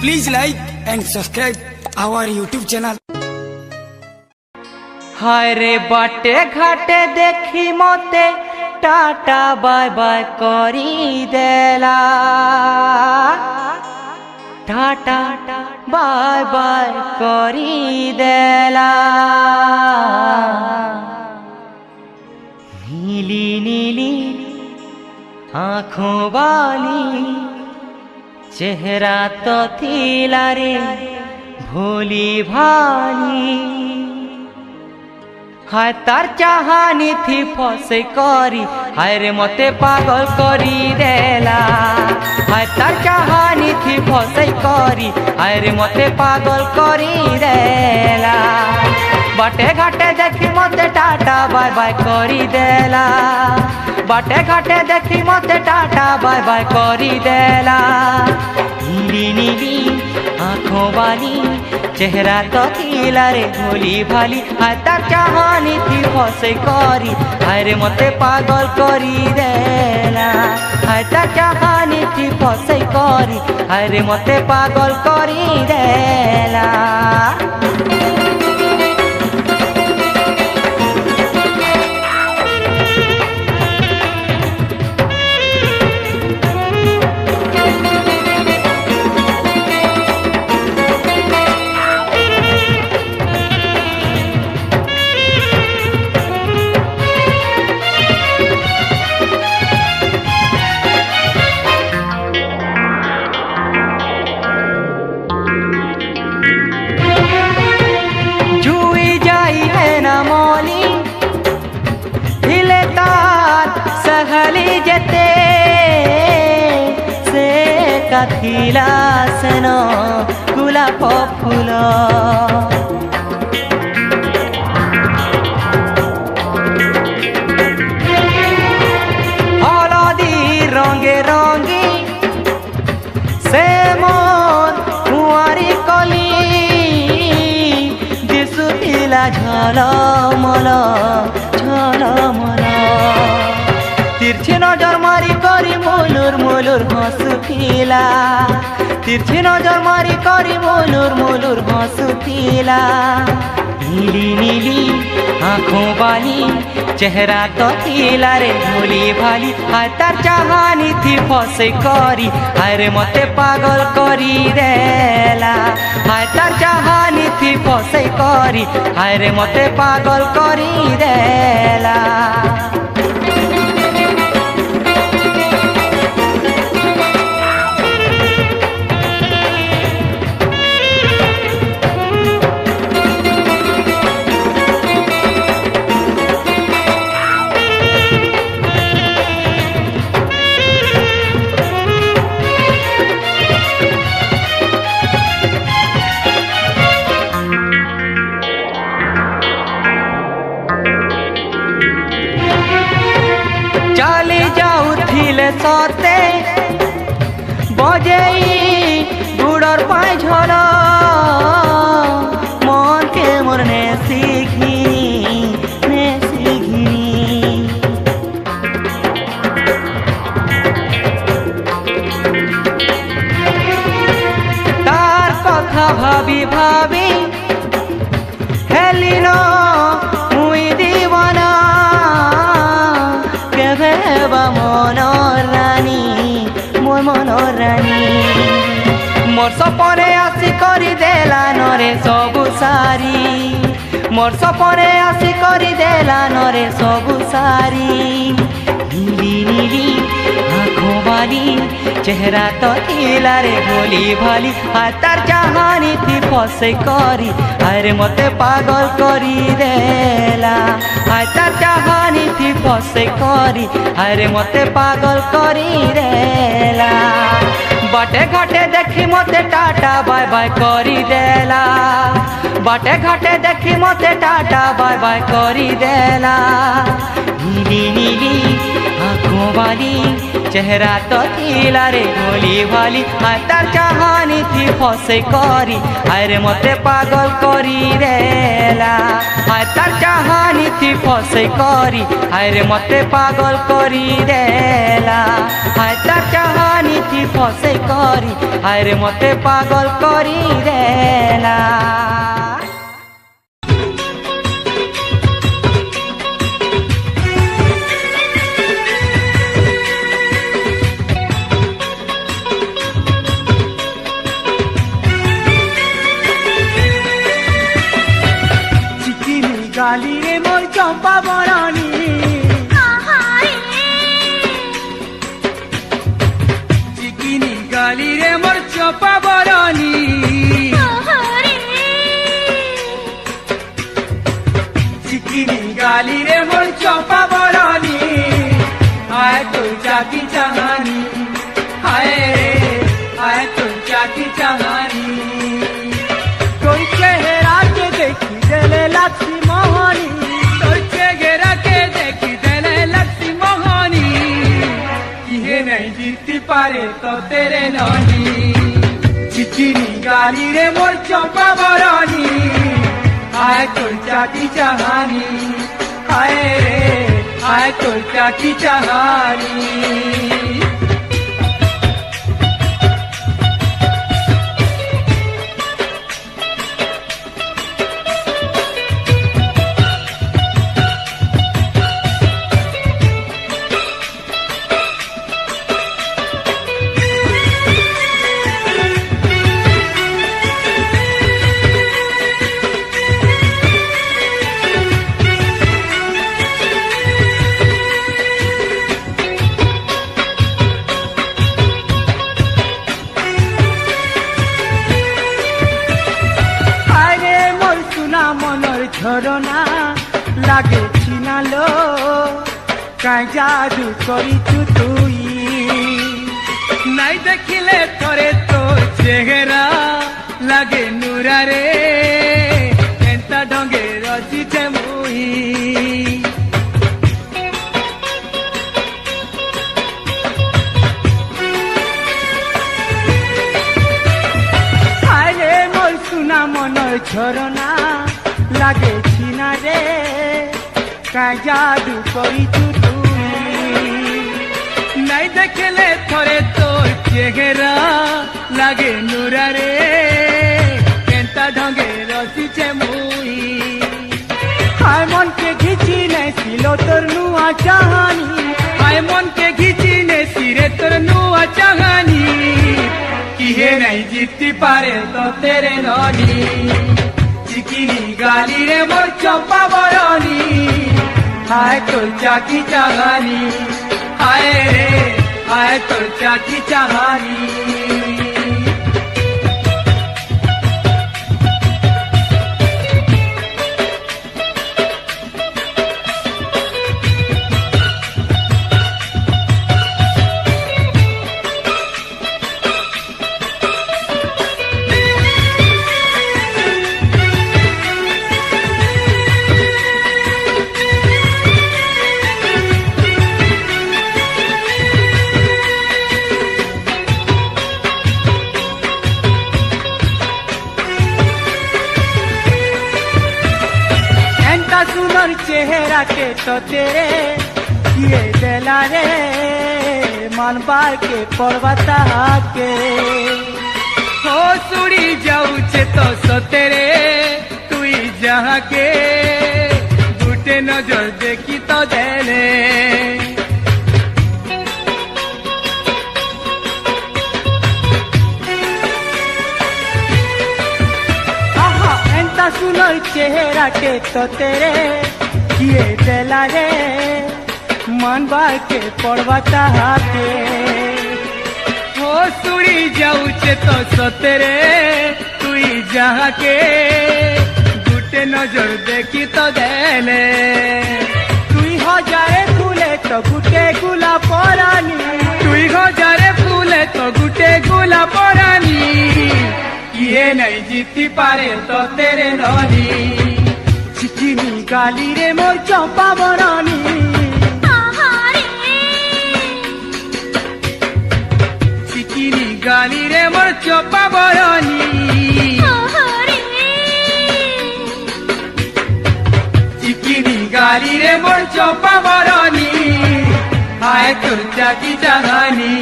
Please like and subscribe our YouTube channel. हाय रे बाटे घाटे देखी मोते टाटा बाय बाय करी देला टाटा बाय बाय करी देला नीली नीली आँखों वाली चेहरा तो थीला रे भोली भाली हाय तार चाहानी थी फसे करी हाय रे मते पागल करी देला हाय तार चाहानी थी फसे करी हाय रे मते पागल करी देला बाटे घाटे देखी मते टाटा बाय बाय करी देला बाटे घाटे देखी मते टाटा बाय बाय करी देला नीली नीली आँखों वाली चेहरा तो खिला रे भोली भाली हाय तार चाहानी थी फसे करी हाय रे मते पागल करी देला हाय तार चाहानी थी फसे करी हाय रे मते पागल करी देला सहली जते से कथिला सनो गुलाब फूल हलदी रंगे रंगी से मोर कुआरी कली दिसुथिला झलमल झलमल तिरछी नजर मारी करी मोलुर मोलुर हंसुथिला तिरछी नजर मारी करी मोलुर मोलुर हंसुथिला नीली नीली आँखों वाली चेहरा तो थीला रे भोली भाली हाय तार चाहानी थी फसे करी हाय रे मते पागल करी देला हाय तार चाहानी थी फसे करी हाय रे मते पागल करी देला सते बजेई गुड़र पाए झल मन के मोरने सीखी तार कथा भाभी भाभी हेलिन मुई दीवाना केभे मन मनोरानी मोर सपने आसी करी देला नरे सबु सारी मोर सपने आसी करी देला नरे सबु सारी नीली नीली आँखों वाली चेहरा तो थीला रे भोली भाली हाय तार चाहानी थी फसे करी हाय रे मते पागल करी देला हाय तार चाहानी थी फसे करी हाय रे मते पागल करी देला बाटे घाटे देखी मते टाटा बाय बाय करी देला बाटे घाटे देखी मते टाटा बाय बाय करी देला नीली नीली आँखों वाली चेहरा तो थीला रे भोली भाली हाय तार चाहानी চাহানি থি ফসে করি আরে মতে পাগল করি দেলা আয় তার চাহানি থি ফসে করি আরে মতে পাগল করি দেলা আয় তার চাহানি থি ফসে করি আরে মতে পাগল করি দেলা গালি রে মোর চম্পা বরণী চিকিনি গালি রে মোর চম্পা বরণী চিকিনি গালি রে মোর চম্পা বরণী আয় তো চাকি চাহানি হায় রে আয় তো চাকি চাহানি তোর চেহারা কে দেখি দেলে লাগছি মোহনী তোর চেহারা কে দেখি দেলে লাগছি মোহনী কিহে নাই জিততে পারে তো তেরে ননি চিচিনি গালি রে মোর চম্পা বরণী আয় তোর চাকি চাহানি হায় রে আয় তোর চাকি চাহানি ঝরনা লাগে চিনালো কাই জাদু করিছু তুই নাই দেখিলে তোরে তোর চেহারা লাগে নুরারে এন্তা ঢঙ্গে রচিছে মুই আরে মোর সুনা মনের ঝরনা লাগে চিনা রে কাই জাদু করিছু তুই নাই দেখলে থরে তোর চেহারা লাগে নুরারে কেনতা ঢঙ্গে রচিছে মুই হায় মনকে ঘিচি নেছিল তোর নুয়া চাহানি হায় মনকে ঘিচি নেছিরে তোর নুয়া চাহানি কিহে নাই জিততে পারে তো তেরে ননি চিকিনি গালি রে মোর চম্পা বরণী হায় তোর চাকি চাহানি হায় রে হায় তোর চাকি চাহানি सुनर चेहरा के तो तेरे किए देला रे मन बार के पर्वता के हो सुड़ी जाऊचे तो सतेरे तुई जहाँ के गुटे नजर देखी तो देले सुनर चेहरा के तो तेरे किए देला रे मन बार के पर्वता के हो सुड़ी जाऊचे तो सतेरे तुई जहाँ के गुटे नजर देखी तो देले तुई हजारे फूले तो गुटे गुला परानी तुई हजारे फूले तो गुटे गुला परानी किए नहीं जीती पारे तो तेरे ननी चिकिनी गाली रे मोर चंपा बरनी चिकिनी गाली रे मोर चंपा चौपा बरनी हाय तुरचा की चाहनी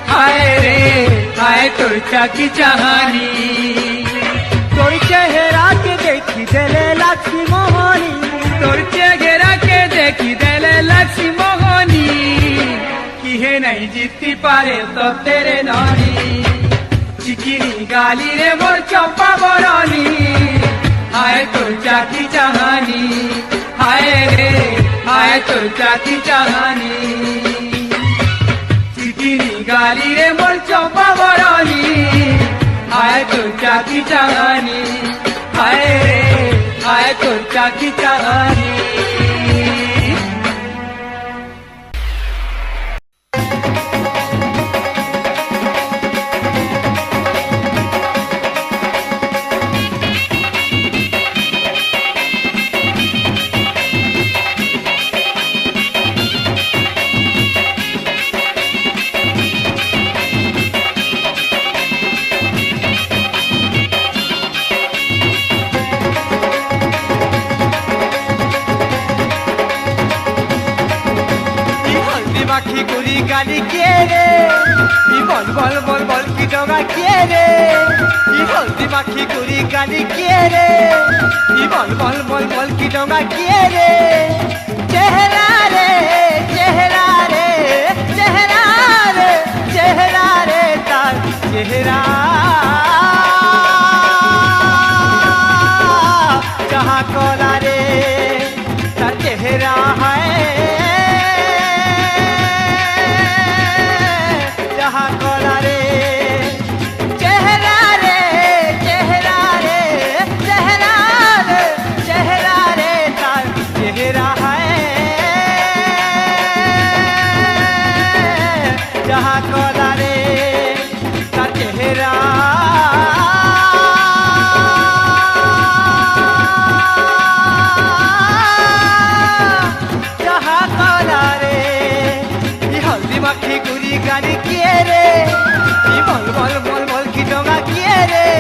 हाय रे हाय तुरचा की चाहनी तोर चेहरा के देखी देले लक्ष्मी मोहनी तोर चेहरा के देखी देले लक्ष्मी मोहनी कि हे नहीं जीती पारे तो तेरे नानी चिकिनी गाली रे मोर चौपा बरनी हाय तुरचा की चाहनी हाय रे हाय तुरचा की चाहनी चिकिनी गाली रे मोर चौपा बरनी हाय तुरचा की चाहनी हाय रे हाय तुरचा की चाहनी माखी गुरी गाली के रे बल बल बल बल की डोगा के रे हल्दी माखी गुरी गाली के रे बल बल बल बल की डोगा के रे चेहरा रे चेहरा रे चेहरा रे चेहरा रे तार चेहरा जहाँ कोला रे तार चेहरा है कोला रे चेहरा रे चेहरा रे चेहरा रे चेहरा रे तार चेहरा है जहाँ कोला रे तार चेहरा जहाँ कोला रे हल्दी माखी गुरी गाली किए रे बल बल बल बल की डोगा किए रे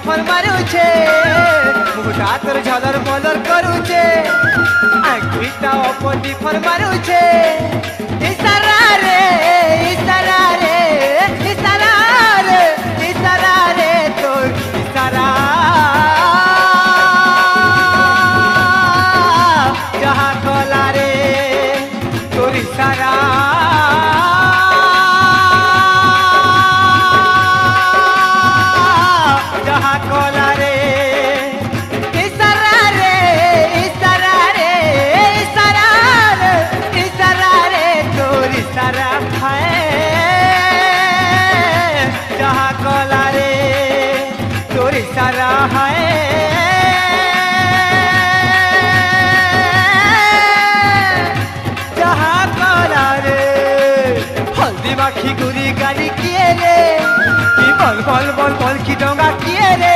फल मारू छे मुटा तोर झलर मलर करू छे आखिटा अपनी फल मारू छे इशारा रे इशारा रे इशारा रे इशारा रे तोर इशारा जहाँ कोला रे तोर इशारा कोला रे इशारा रे इशारा रे इशारा रे इशारा रे तोर इशारा है जहाँ कोला रे तोर इशारा है जहाँ कोला रे हल्दी माखी गुरी गाली किए रे बल बल बल बल की डोंगा किए रे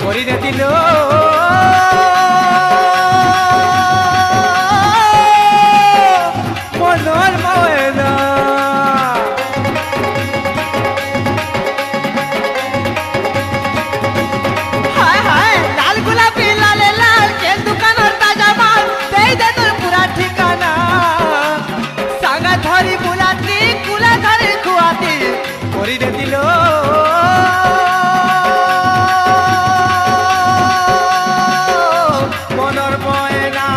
করে দিল মনের ময়না হায় হায় লাল গোলাপি লালে লাল কেল দোকানের তাজা মাল দেই দে তোর পুরা ঠিকানা সাঙ্গা ধরি বুলাতি কুলা ধরি খুয়াতি করে দিল মনের ময়না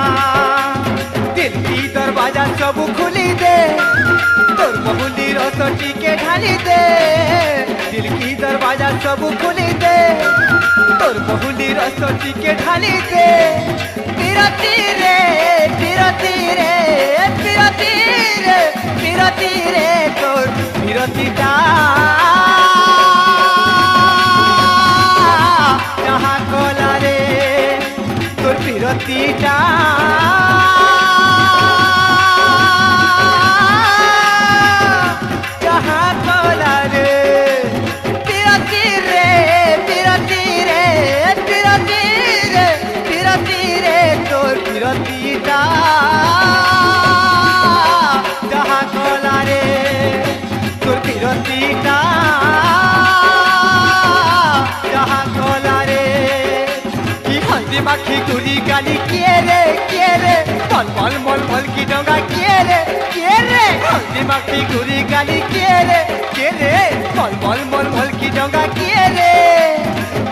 দিল কি দরবাজা সব খুলি দে তোর বহুলি রস টিকে ঢালি দে দিল কি দরবাজা সব খুলি দে তোর বহুলি রস টিকে ঢালি দে বিরতি রে বিরতি রে বিরতি রে বিরতি রে তোর বিরতিটা যাহা কলা রে তোর বিরতিটা যাহা কলা রে বিরতি রে বিরতি রে বিরতি রে বিরতি রে তোর বিরতিটা যাহা কলা রে তোর বিরতিটা যাহা কলা রে কি হলদি মাখি গুড়ি গালি কে রে মল মল মল মল কি ডঙ্গা কে রে হলদি মাখি গুড়ি গালি কে রে মল মল মল মল কি ডঙ্গা কে রে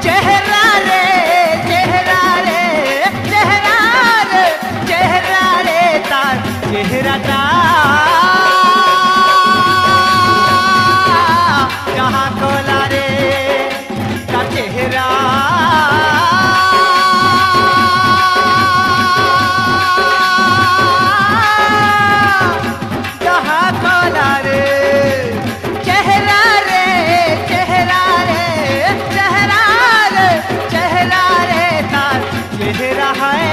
চেহারা রে চেহারা রে চেহারা রে চেহারা রে তার চেহারাটা যাহা কলা রে তার চেহারা যাহা কলা রে চেহারা রে চেহারা রে চেহারা রে চেহারা রে তার চেহারা হয়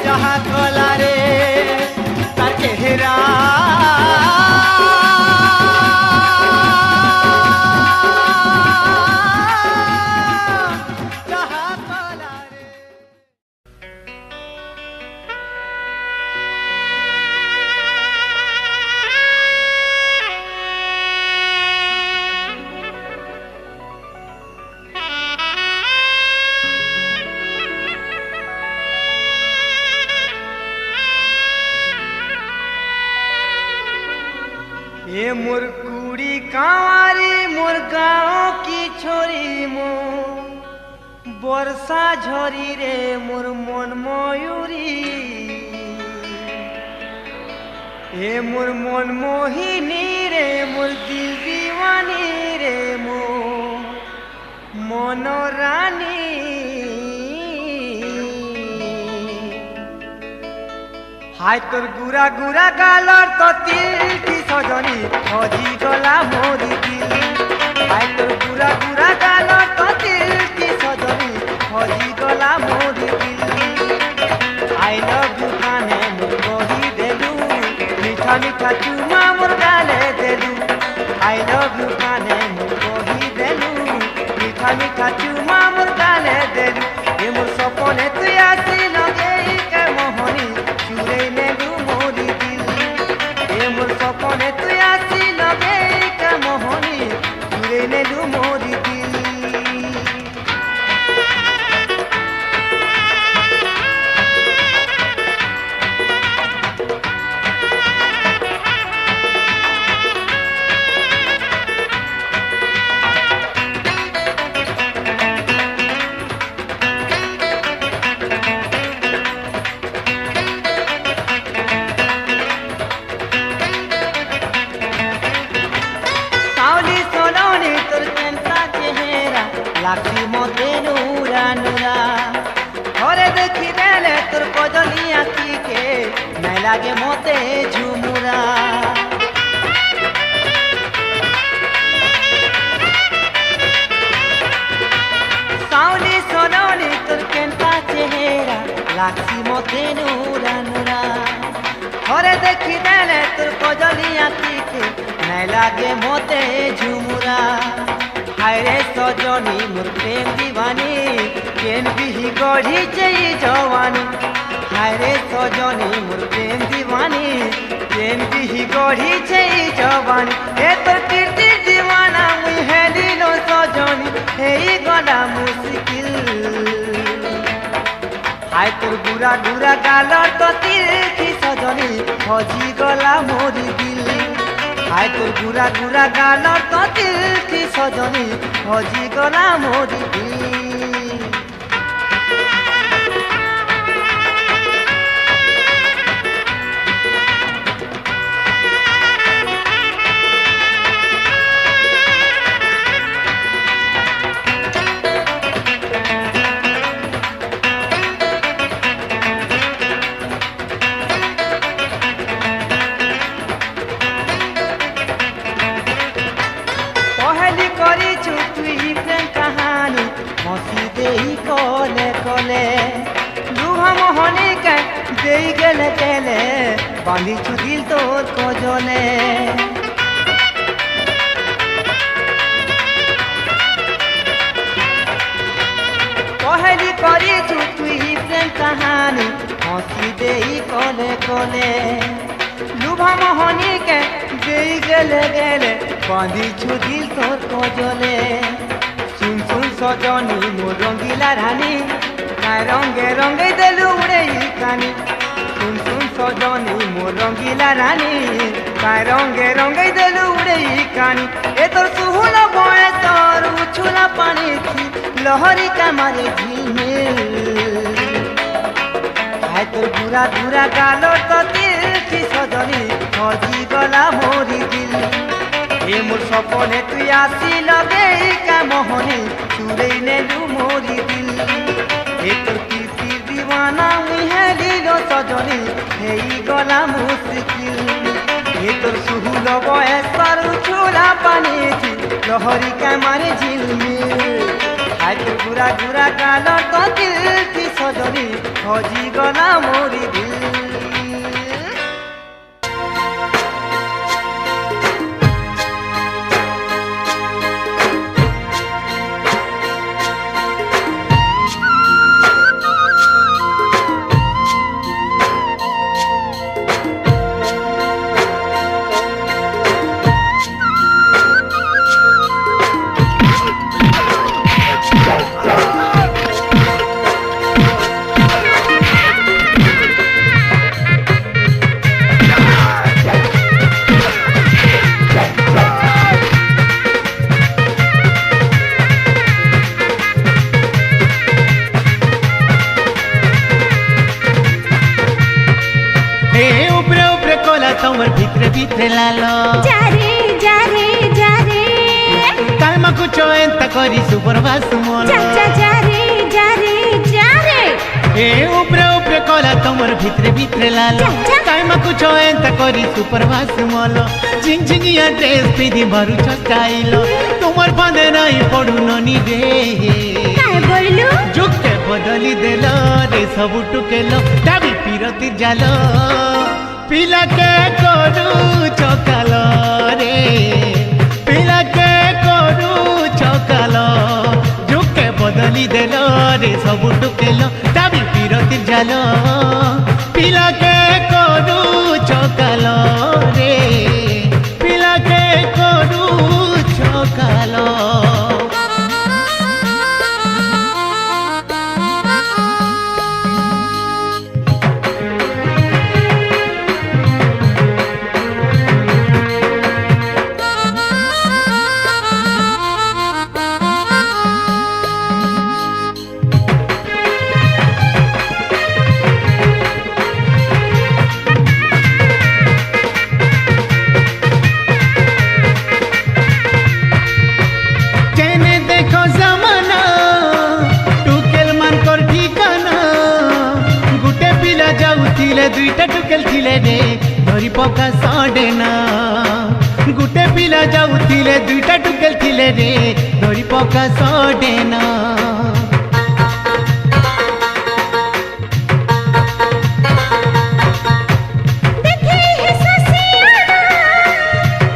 যাহা কলা রে তার চেহারা যাহা কলা রে এ মোর কুড়ি কাঁওয়ারি মোর গাঁও কি ছড়ি মো বর্ষা ঝরি রে মোর মন ময়ূরী এ মোর মন মোহিনী রে মোর দিল দিওয়ানি রে মো মন রানী হায় তোর গুড়া গুড়া গালর তো তিলটি সজনী হজি গলা মোরি দিল হায় তোর গুড়া গুড়া গালর তো তিলটি সজনী হজি গলা মোরি দিল আই লভ ইউ কানে মোর কহি দেলু মিঠা মিঠা চুমা মোর গালে দেলু আই লভ ইউ কানে মোর কহি দেলু মিঠা মিঠা চুমা মোর গালে দেলু এ মোর সপনে তুই আসি লগেই কে মোহনী চুরে নেলু মোরি দিল এ মোর সপনে তুই আসি লগেই কে মোহনী চুরে নেলু মোরি দিল লাখি মতে নুরা নুরা ঘরে দেখি দেলে তোর কজলি আঁকিকে নাই লাগে মতে ঝুমুরা সাউনি সোননি তোর কেনতা চেহারা লাখি মতে নুরা নুরা ঘরে দেখি দেলে তোর কজলি আঁকিকে নাই লাগে মতে ঝুমুরা सजनी मोर प्रेम दीवानी केन भी गढ़ी चई जवानी हाय रे सजनी मोर प्रेम दीवानी केन भी गढ़ी चई जवानी ए तो कीर्ति दीवाना मुई हेली नो सजनी हेई गला मुश्किल हाय तोर बुरा बुरा गालर तो तीर्थी सजनी हजी गला मोरी दिल हाय तोर बुरा बुरा गालर तो तीर्थी सजनी हजी गला मोरी दिल कले कले लुहा मोहनी के दे गेले गेले बांधी दिल तोर कजले पहली करी तुई प्रेम कहानी हंसी दे कले कले लुहा मोहनी के दे गेले गेले बांधी दिल तोर कजले सुन सुन सजनी मोर रंगीला रानी काय रंगे रंगे देलु उड़े कानी सुन सुन सजनी मोर रंगीला रानी काय रंगे रंगे देलु उड़े कानी ए तोर सुहुल बय तोर उछुला पानी थी लहरी का मारे झिलमिल हाय तोर बुरा बुरा गालो तो तीर्थी सजनी हजी गला मोरी दिल ए मोर सपने तुई आसी लगे का मोहनी चुरे नेलु मोरी दिल ए तोर कीर्ति दीवाना मुई हेली लो सजनी हेई गला मुश्किल ए तोर सुहुल बयसर छोरा पानी थी लहरी का मारे झिलमिल हाय तोर बुरा बुरा गाल तो कीर्ति सजनी हजी गला मोरी दिल तमर भितरे भितरे लालो जारे जारे जारे कामा कुछ एंता करी सुपरवास मोलो चाचा जारे जारे जारे ए ऊपरे ऊपरे कोला तमर भितरे भितरे लालो कामा कुछ एंता करी सुपरवास मोलो झिंझिनिया ड्रेस पिदी भरु स्टाइलो तुमर बांधे नहीं पड़ू ननी रे काय बोललू जुके बदली देलो रे सब टुकेलो दाबी पिरती जालो पिला के करू चकालो रे पिला के करू चकालो झुके बदली देलो रे सब टुकेलो दाबी पिरती जालो पिला के करू चकालो रे पिला के करू चकालो दुईटा टुकेल थिले रे धरी पका सडेना गुटे पिला जाउथिले दुईटा टुकेल थिले रे धरी पका सडेना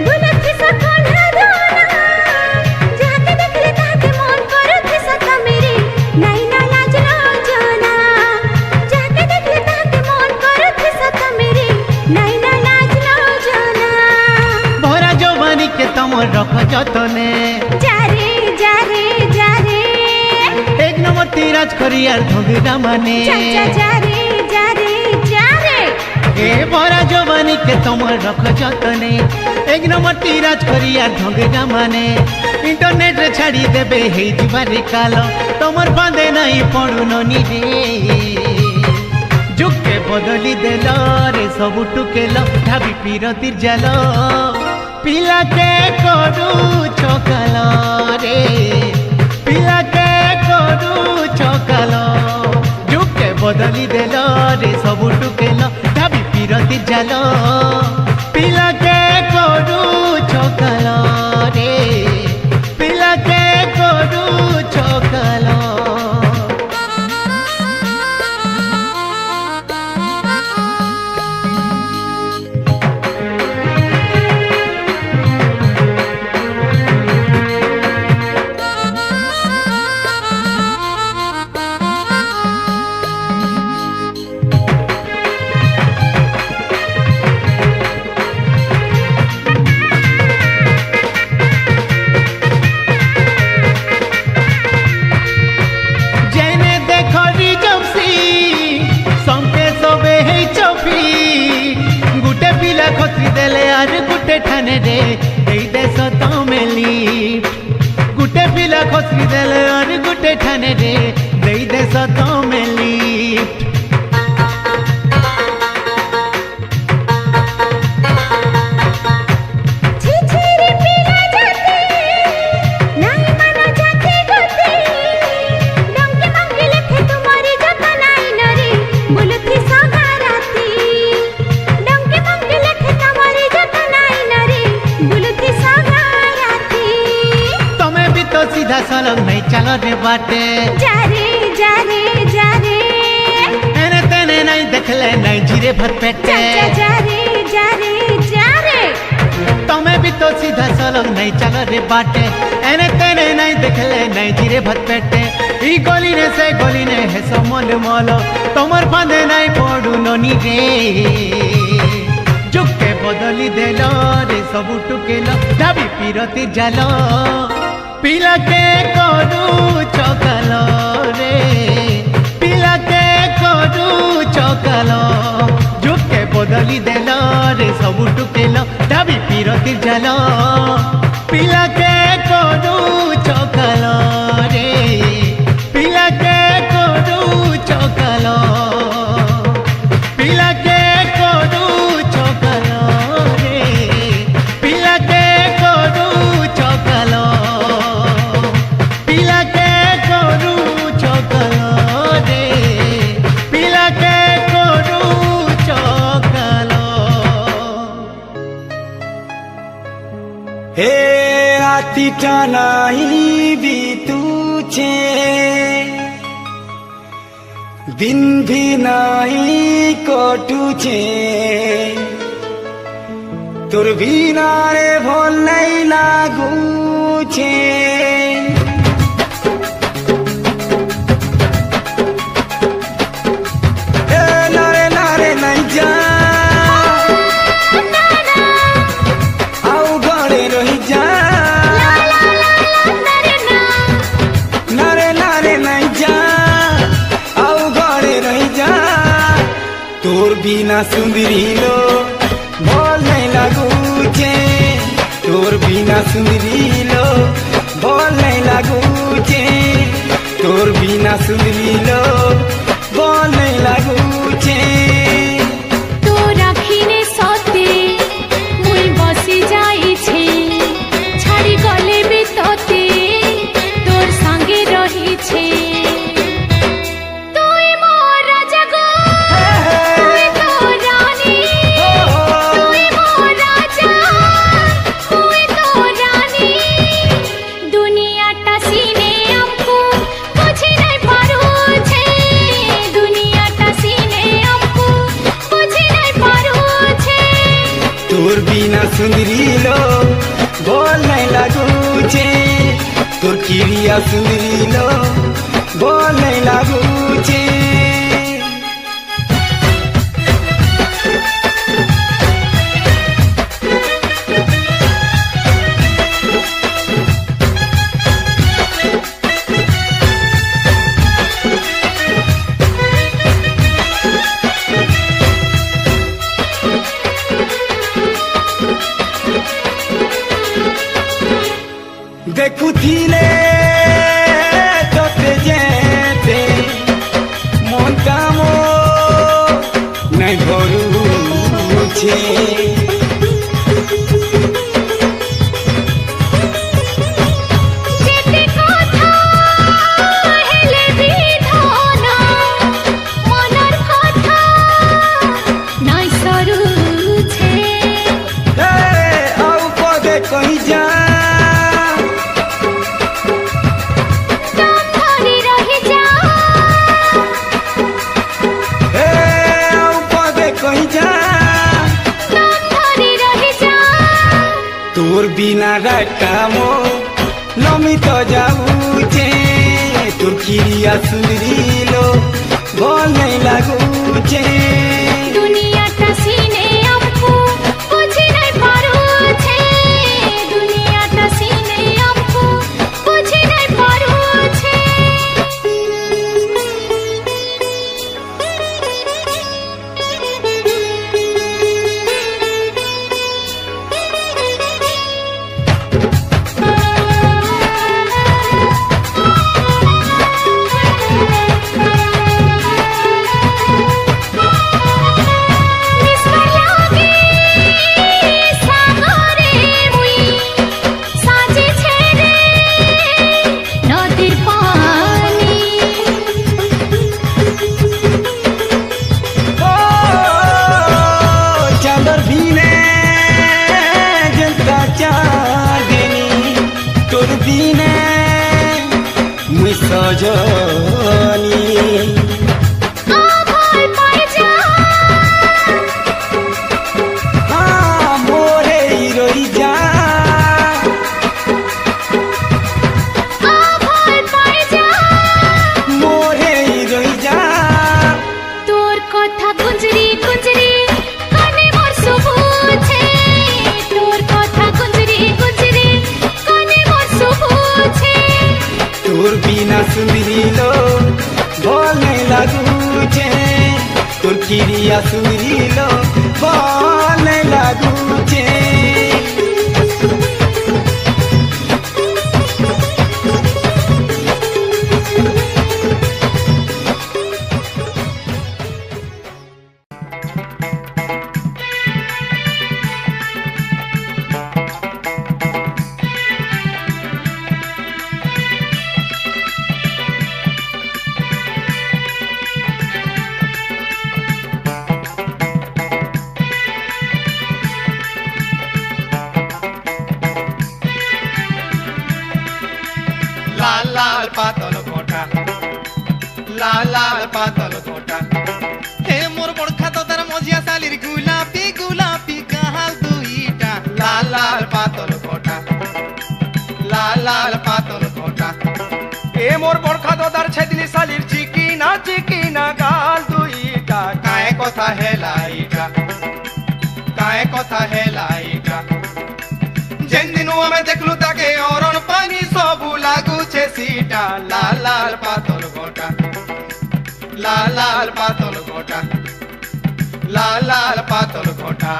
दुलत सा कोना दोना जाके देखले ताके যতনে যারে যারে যারে এক নম্বর তিরাজ করিয়ার ঢঙ্গিরা মানে যারে যারে যারে এ বরা জবানি কে তোমার রখ যতনে এক নম্বর তিরাজ করিয়ার ঢঙ্গিরা মানে ইন্টারনেট রে ছাড়ি দেবে হেই দিবারে কাল তোমার বাঁধে নাই পড়ুন নিরে যুগকে বদলি দেল রে সবু টুকেল ঢাবি পিরতির জাল পিলাকে করু চকাল রে পিলাকে করু চকাল যুগকে বদলি দেল রে সবু টুকেল ঢাবি পিরতির জাল পিলাকে করু চকাল রে পিলাকে করু চকাল খসি দেলে আর গুটে ঠানে রে এই দেশ তমেলি গুটে পিলা খসি দেলে আর গুটে ঠানে রে এই দেশ তমেলি सीधा सलग नहीं चलो रे बाटे जारे जारे जारे एने तेने नहीं देखले नहीं जीरे भर पेटे जारे जारे जारे तुम्हें भी तो सीधा सलग नहीं चलो रे बाटे एने तेने नहीं देखले नहीं जीरे भर पेटे ई गली ने से गली ने है समल मलो तमर फांदे नहीं पड़ू ननी रे जुके बदली देलो रे सबु टुकेलो ढाबी पिरती जालो पिला के करू चकाल रे पिला के करू चकाल झुके बदली देल रे सबु टुकेल ढाबी पिरती जाल पिला के करू चकाल रे पिला के करू चकाल पिला के करू चकाल रे पिला के करू चकाल पिला के करू चकाल रे पिला के करू चकाल हे आती टानाई बीतूचे दिन भी नहीं कटुचे তোর বিনারে ভল নাই লাগুছে নারে নারে নাই যা আউ ঘরে রহি যা নারে নারে নাই যা আউ ঘরে রহি যা তোর বিনা সুন্দরীলো भल नहीं लगुचे तोर बिना सुंदरीलो भल नहीं लगुचे तोर बिना सुंदरीलो भल नहीं लगुचे तोर आखिने सते मुई बसी जाइछे छाड़ी गले भी तोते तोर संगे रहिछे तुई मोर राजा गो तुई तो रानी तुई मोर राजा तुई तो रानी दुनियाटा सीने हमको बुझी नहीं पारुछे दुनियाटा सीने हमको बुझी नहीं पारुछे तोर बिना सुंदरीलो भल नहीं लगुचे तोर किरिया सुंदरीलो भल नहीं लगुचे দেখুথিলে তোতে যেতে মন কাম নাই ভরুছে যেতে কথা হেলে বিধন মনর কথা নাই সরুছে আউ পদে কহি যা দম ধরি রহি যা আউ পদে কহি যা দম ধরি রহি যা তোর বিনা রাকাম নমিত যাউছে তোর কিরিয়া সুরিলো ভাল নাই লাগুছে দুনিয়াটা সিনে আমকু বুঝি নাই পারুছে দুনিয়াটা সিনে আমকু বুঝি নাই পারুছে নিষ্কার লাগে সাগরে মুই সাজে ছেড়ে নদীর পানি ও চাঁদর বিনে জনতা চাঁদিনী তোর বিনে মুই সজনী আভার পায় যা মোরে রই যা আভার পায় যা মোরে রই যা তোর কথা গুঞ্জরি গুঞ্জরি কানে মোর শুভুছে তোর কথা গুঞ্জরি গুঞ্জরি কানে মোর শুভুছে তোর বিনা সুরিলো ভাল নাই লাগুছে তোর কিরিয়া সুরিলো ভাল নাই লাগুছে লাল লাল পাতল কোটা লাল লাল পাতল কোটা হে মোর বড়খা তো তার মজিয়া সালির গুলাপি গুলাপি কাহাল দুইটা লাল লাল পাতল কোটা লাল লাল পাতল কোটা এ মোর বরখা দাদার ছেদিলি শালির চিকিনা গাল দুইটা কায়ে কথা হেলাইটা কায়ে কথা হেলাইটা যেন দিনু আমি দেখলু তাকে অরণ পানি সবু লাগুছে সিটা লাল লাল পাতল গোটা লাল লাল পাতল গোটা লাল লাল পাতল গোটা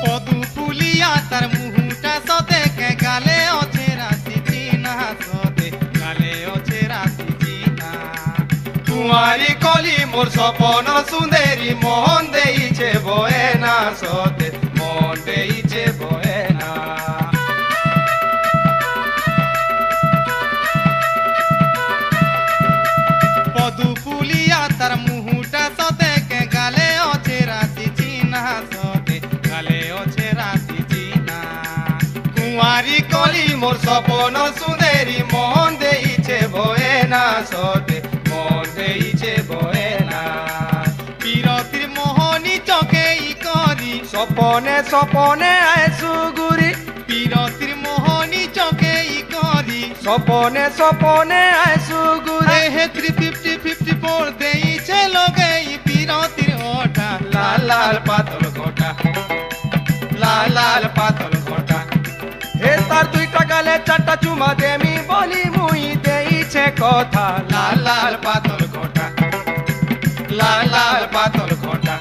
পদু ফুলিয়া তার মুহুটা সতে কে গালে অছে রাশি চিনা সতে গালে অছে রাশি চিনা কুমারী কলি মোর সপন সুন্দরী মন দেইছে বয়ে না সতে মন দেইছে বয়ে না পদু ফুলিয়া তার মুহুটা সতে কে গালে অছে রাশি চিনা সতে গালে অছে রাশি চিনা কুমারী কলি মোর সপন সুন্দরী মন দেইছে বয়ে না সতে মন দেইছে বয়ে না পিরতির মোহনী চকেই করি সপনে সপনে আইসু গুরি পিরতির মোহনী চকেই করি সপনে সপনে আইসু গুরে হে 350-54 দেইছে লগেই বিরতির ওটা লাল লাল পাতল ঘটা লাল লাল পাতল ঘটা হে তার দুইটা গালে চারটা চুমা দেমি বলি মুই দেইছে কথা লাল লাল পাতল ঘটা লাল লাল পাতল ঘটা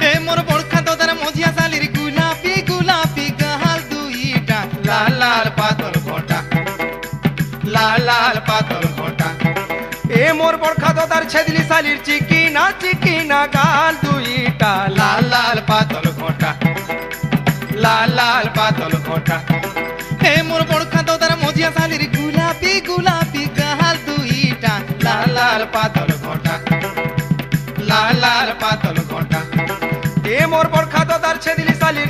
এ মোর বড়খা দাদার মজিয়া শালির গোলাপি গোলাপি গাল দুইটা লাল লাল পাতল ঘটা লাল লাল পাতল ঘটা এ মোর বড়খা দাদার ছেদলি শালির চিকিনা গাল দুইটা লাল লাল পাতল ঘটা লাল লাল পাতল ঘটা হে মোর বড়খা দাদার মজিয়া শালির গোলাপি গোলাপি গাল দুইটা লাল লাল পাতল ঘটা লাল লাল পাতল ঘটা এ মোর বড়খা দাদার ছেদলি শালির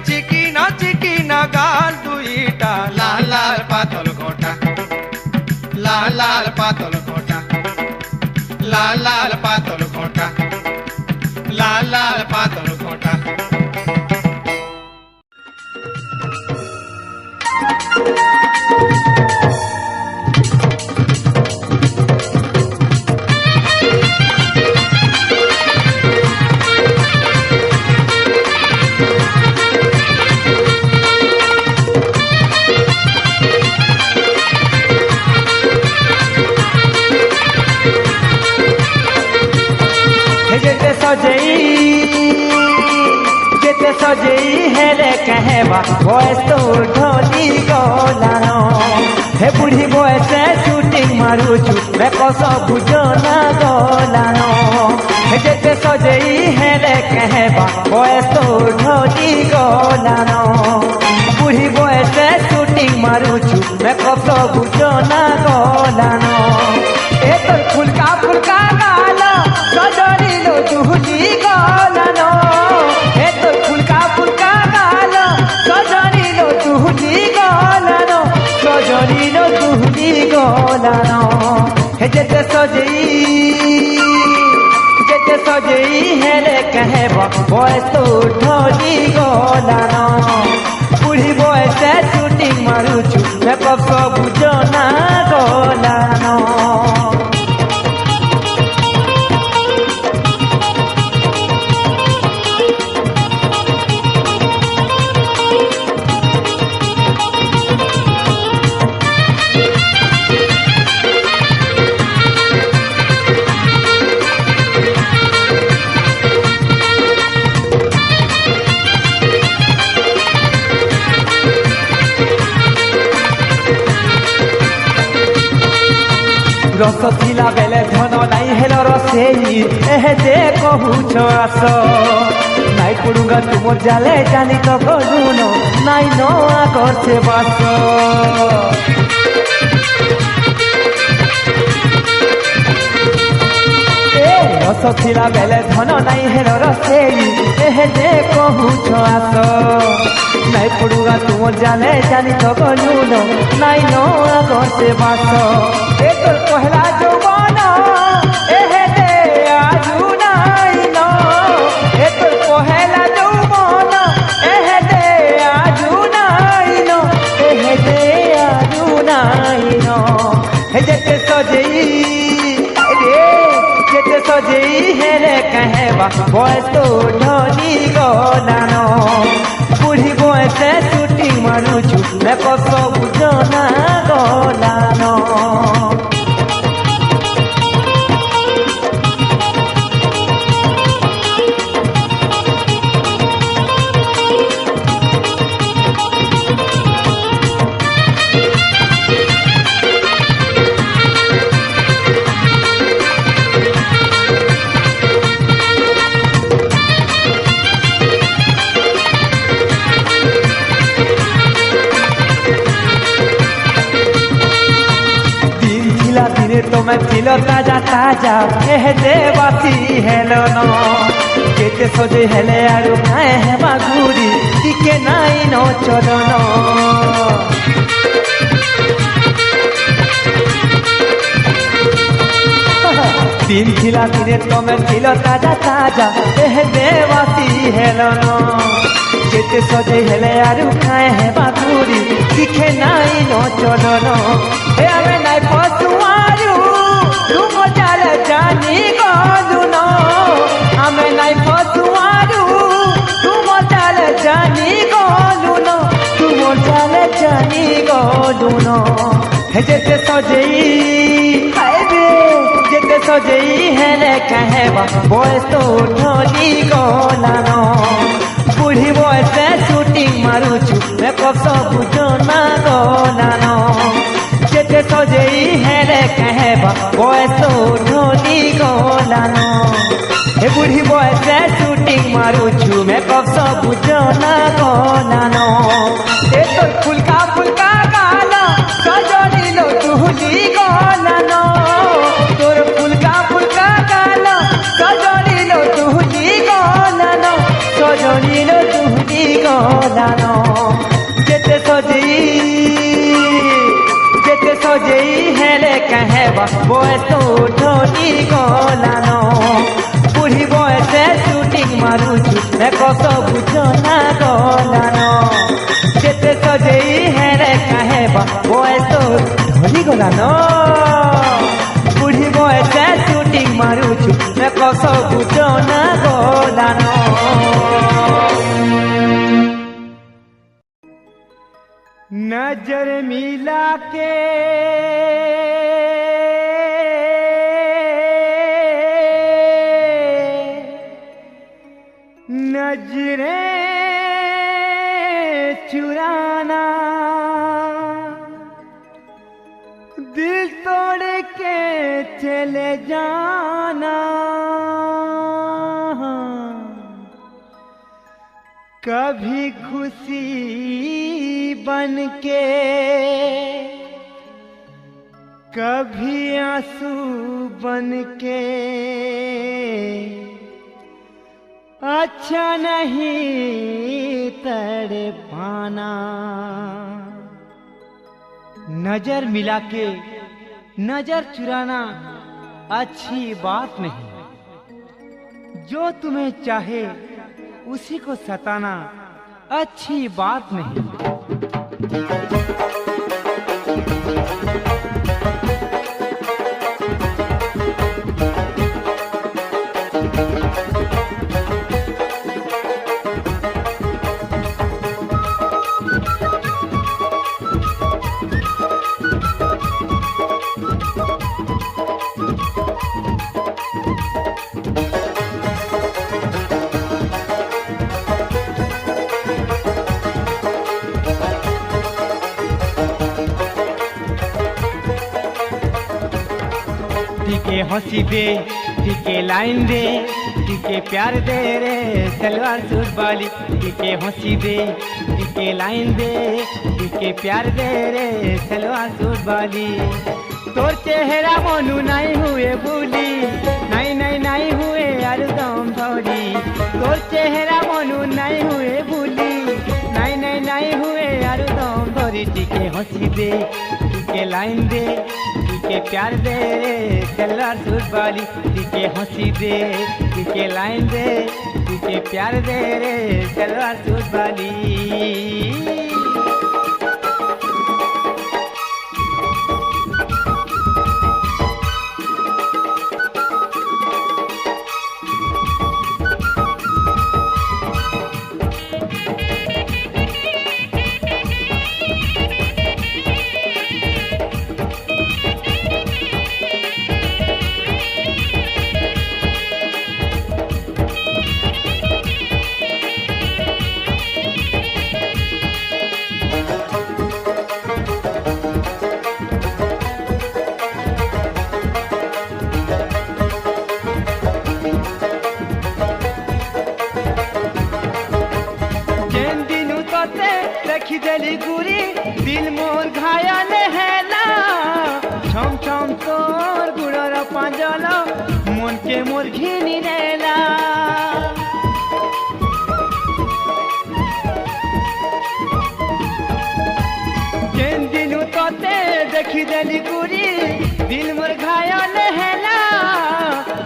চিকিনা গাল দুইটা লাল লাল পাতল ঘটা লাল লাল পাতল ঘটা লাল লাল পাতল ঘটা লাল লাল পাতল ঘটা যেতে সজেই হেলে কহেবা বয়স তো ঢোলি গলানো হে বুড়ি বয়সে শুটিং মারুছু বেকস বুঝো না গলানো যেতে সজেই হেলে কহেবা বয়স তো ঢোলি গলানো বুড়ি বয়সে শুটিং মারুছু বেকস বুঝো না গলানো এ তোর ফুলকা ফুলকা গালো সজরিলো চুহুলি গলানো এ তোর ফুলকা ফুলকা গালো সজরিলো চুহুলি গলানো সজরিলো চুহুলি গলানো হে যেতে সজেই হেলে কহেব বয়স তো ঢোলি গলানো বুড়ি বয়সে শুটিং মারুছু মেকআপ সব জনা গলানো রস ଥିଲା বেলে ধন নাই হেল রসেই এহে যে কহুছ আস নাই পড়ুঙ্গা তুমর জালে জানি তো গলুন নাই নয়া করছে বাস রস ଥିଲା বেলে ধন নাই হেল রসেই এহে যে কহুছ আস নাই পড়ুঙ্গা তুমর জালে জানি তো গলুন নাই নয়া করছে বাস এ তোর পহলা যৌবন এহে দে আজু নাই ন এ তোর পহলা যৌবন এহে দে আজু নাই ন এহে দে আজু নাই ন হে যেতে সজেই হেলে কহেবা বয়স তো ঢলি গলানো বুড়ি বয়সে ছুটি মারুছু মেকআপ সব জনা গলানো তোমার ছিল তাজা তাজা এহে দেবাসি হেলো ন যেতে সজে হেলে আর খায় হেমা ঘুরি টিকে নাই ন চলন দিন ছিল দিনে তোমার ছিল তাজা তাজা এহে দেবাসি হেলো ন যেতে সজে হেলে আর খায় হেমা ঘুরি টিকে নাই ন চলন হে যেতে সজেই হাইবে যেতে সজেই হেলে কাহেবা বয়স তো ঢলি গলান বুঢ়ী বয়সে শুটিং মারুছু মেকअप সবু জনা গলান যেতে সজেই হেলে কাহেবা বয়স তো ঢলি গলান হে বুঢ়ী বয়সে শুটিং মারুছু মেকअप সবু জনা গলান এ তোর ফুলকা ফুলকা গানা সজনিল তুহুলি গলান তোর ফুলকা ফুলকা গানা সজনিল তুহুলি গলান সজনিল তুহুলি গলান যেতে সজেই হেলে কাহেবা বয়স ঢলি গলান বুঢ়ী বয়সে শুটিং মারুছু মেকअप সবু জনা গলান যেতে সজেই হেলে কাহেবা বয়স ঢলি গলান বুঢ়ী বয়সে শুটিং মারুছু মেকअप সবু জনা গলান नजर मिला के नजरें चुराना दिल तोड़ के चले जाना कभी खुशी बन के कभी आंसू बन के अच्छा नहीं तड़पाना नजर मिला के नजर चुराना अच्छी बात नहीं जो तुम्हें चाहे उसी को सताना अच्छी बात नहीं टीके हंसी दे टीके लाइन दे टीके प्यार दे रे सलवार सूट वाली टीके हंसी दे टीके लाइन दे टीके प्यार दे रे सलवार सूट वाली तोर चेहरा मनु नहीं हुए भूली नहीं नहीं नहीं हुए अरुदम थोड़ी तोर चेहरा मनु नहीं हुए भूली नहीं नहीं नहीं हुए अरुदम थोड़ी टीके हंसी दे टीके लाइन दे टीके प्यार दे रे सलवार सूट वाली टीके हंसी दे टीके लाइन दे टीके प्यार दे रे सलवार सूट वाली देखी गुरी दिल मोर घायल हैला छम छम तोर गुड़र पांजल मन के मोर घिनी रेला जेन दिनु तोते देखी देली गुरी दिल मोर घायल हैला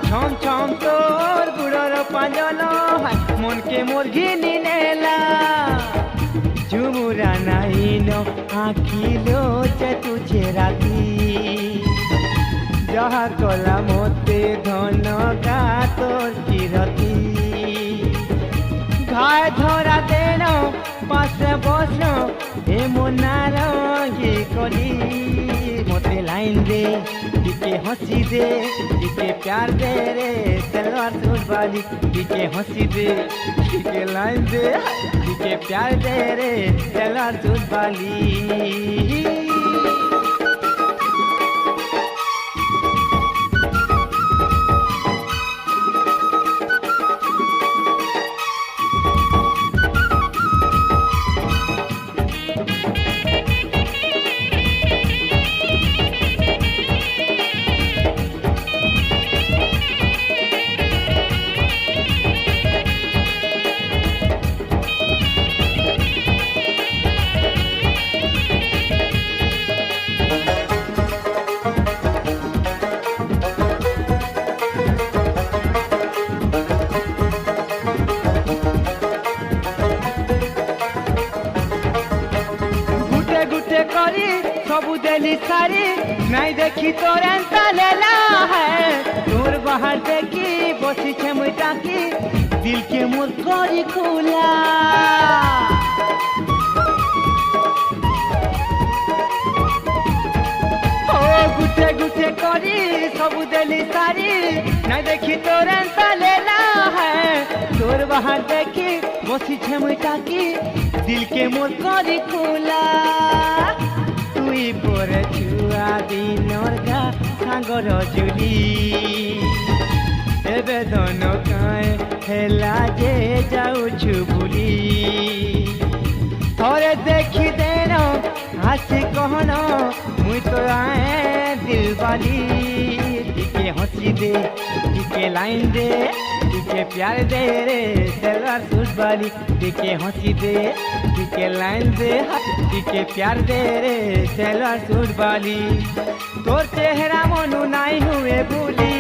छम छम तोर गुड़र पांजल मन के मोर घिनी रेला झुमुरा नाइनो आँखिलो तुझे राती जहा कला मोते धन का तोर किरती घाय धरा देनो पासे बसो ए मोनार ये करी लाइन दे टिके हंसी दे टिके प्यार दे रे सलवार सूट वाली टिके हंसी दे टिके लाइन दे टिके प्यार दे रे सलवार सूट वाली। करी सबू देली सारी नहीं देखी तोर एंता लेला है तोर बाहर देखी बसी छे मुई टाकी दिल के मोर करी खुला। ओ गुटे गुटे करी सबू देली सारी नहीं देखी तोर एंता लेला है तोर बाहर देखी बसी छे मुई टाकी दिल के मोर करी खुला। তুই পরে ছুয়া দিনর গা সাগর জুলি এবে ধন কায় হেলা যে যাউছু বুলি থরে দেখি দেন হাসি কহন মুই তো আয়ে দিল বালি টিকে হসি দে টিকে লাইন দে টিকে प्यार दे रे सलवार सूट वाली टिके हंसी दे टिके लाइन दे टिके प्यार दे रे सलवार सूट वाली। तोर चेहरा मनु नाई हुए भूली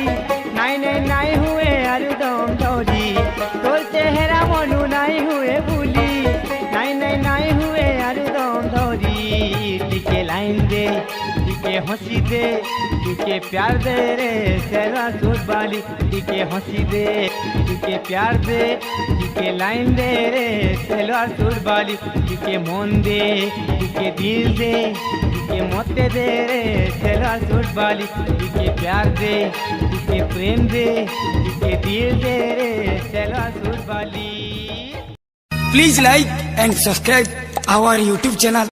नाई नहीं नाई हुए अरुदम धौली तोर चेहरा मनु नाई हुए भूली नाई नहीं नाई हुए अरुदम धौली टिके लाइन दे टिके हंसी दे टिके प्यार दे रे सलवार सूट वाली टिके हंसी दे टिके प्यार दे टिके लाइन दे रे सलवार सूट वाली टिके मन दे टिके दिल दे टिके मोते दे रे सलवार सूट वाली टिके प्यार दे टिके प्रेम दे टिके दिल दे रे सलवार सूट वाली। Please like and subscribe our YouTube channel.